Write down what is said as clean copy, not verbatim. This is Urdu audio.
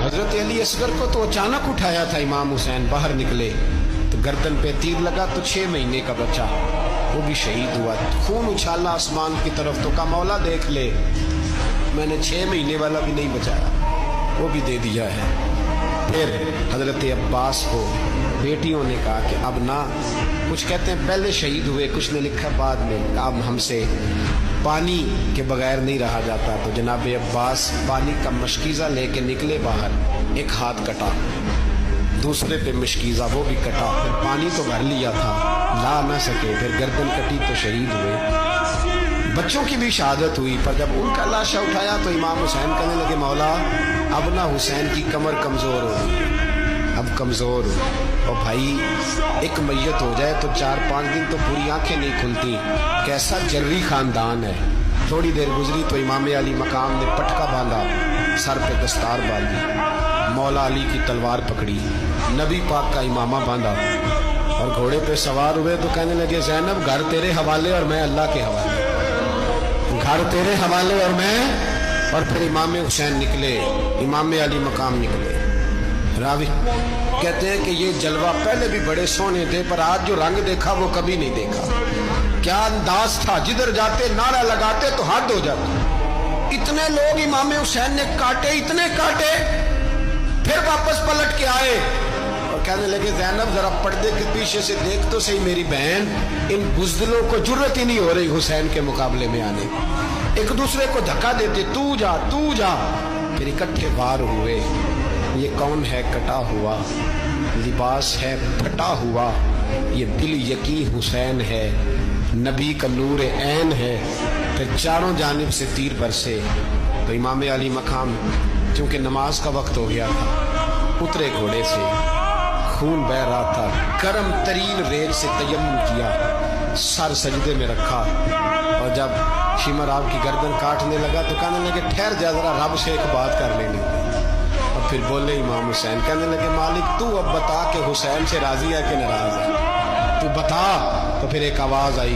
حضرت علی اصغر کو تو اچانک اٹھایا تھا امام حسین، باہر نکلے تو گردن پہ تیر لگا تو 6 مہینے کا بچہ وہ بھی شہید ہوا، خون اچھالا آسمان کی طرف تو کہا مولا دیکھ لے، میں نے 6 مہینے والا بھی نہیں بچایا، وہ بھی دے دیا ہے۔ پھر حضرت عباس کو بیٹیوں نے کہا کہ اب نہ، کچھ کہتے ہیں پہلے شہید ہوئے، کچھ نے لکھا بعد میں، اب ہم سے پانی کے بغیر نہیں رہا جاتا، تو جناب عباس پانی کا مشکیزہ لے کے نکلے باہر، ایک ہاتھ کٹا، دوسرے پہ مشکیزہ وہ بھی کٹا، پھر پانی تو بھر لیا تھا، لا نہ سکے، پھر گردن کٹی تو شہید ہوئے۔ بچوں کی بھی شہادت ہوئی، پر جب ان کا لاشہ اٹھایا تو امام حسین کہنے لگے مولا اب نہ حسین کی کمر کمزور ہو گئی، اب کمزور ہو، اور بھائی ایک میت ہو جائے تو 4-5 دن تو پوری آنکھیں نہیں کھلتی، کیسا جری خاندان ہے۔ تھوڑی دیر گزری تو امام علی مقام نے پٹکا باندھا، سر پہ دستار باندھی، مولا علی کی تلوار پکڑی، نبی پاک کا امامہ باندھا اور گھوڑے پہ سوار ہوئے تو کہنے لگے زینب گھر تیرے حوالے اور میں اللہ کے حوالے، گھر تیرے حوالے اور میں، اور پھر امام حسین نکلے، امام علی مقام نکلے۔ راوی کہتے ہیں کہ یہ جلوہ پہلے بھی بڑے سونے تھے، پر آج جو رنگ دیکھا وہ کبھی نہیں دیکھا، کیا انداز تھا، جدھر جاتے نعرہ لگاتے تو حد ہو جاتا۔ اتنے لوگ امام حسین نے کاٹے، اتنے کاٹے، پھر واپس پلٹ کے آئے اور کہنے لگے زینب ذرا پردے کے پیچھے سے دیکھ تو صحیح میری بہن، ان بزدلوں کو جرت ہی نہیں ہو رہی حسین کے مقابلے میں آنے، ایک دوسرے کو دھکا دیتے، تو جا تو جا، پھر اکٹھے وار ہوئے۔ یہ کون ہے کٹا ہوا، لباس ہے پھٹا ہوا، یہ دل یقین حسین ہے، نبی کا نور عین ہے۔ پھر چاروں جانب سے تیر برسے تو امام علی مقام چونکہ نماز کا وقت ہو گیا تھا، اترے گھوڑے سے، خون بہ رہا تھا، گرم ترین ریت سے تیمم کیا، سر سجدے میں رکھا، اور جب شمر آپ کی گردن کاٹنے لگا تو کہنے لگے ٹھہر جا ذرا رب سے ایک بات کر لیں گے، اور پھر بولے امام حسین، کہنے لگے مالک تو اب بتا کہ حسین سے راضی ہے کہ ناراض ہے، تو بتا۔ تو پھر ایک آواز آئی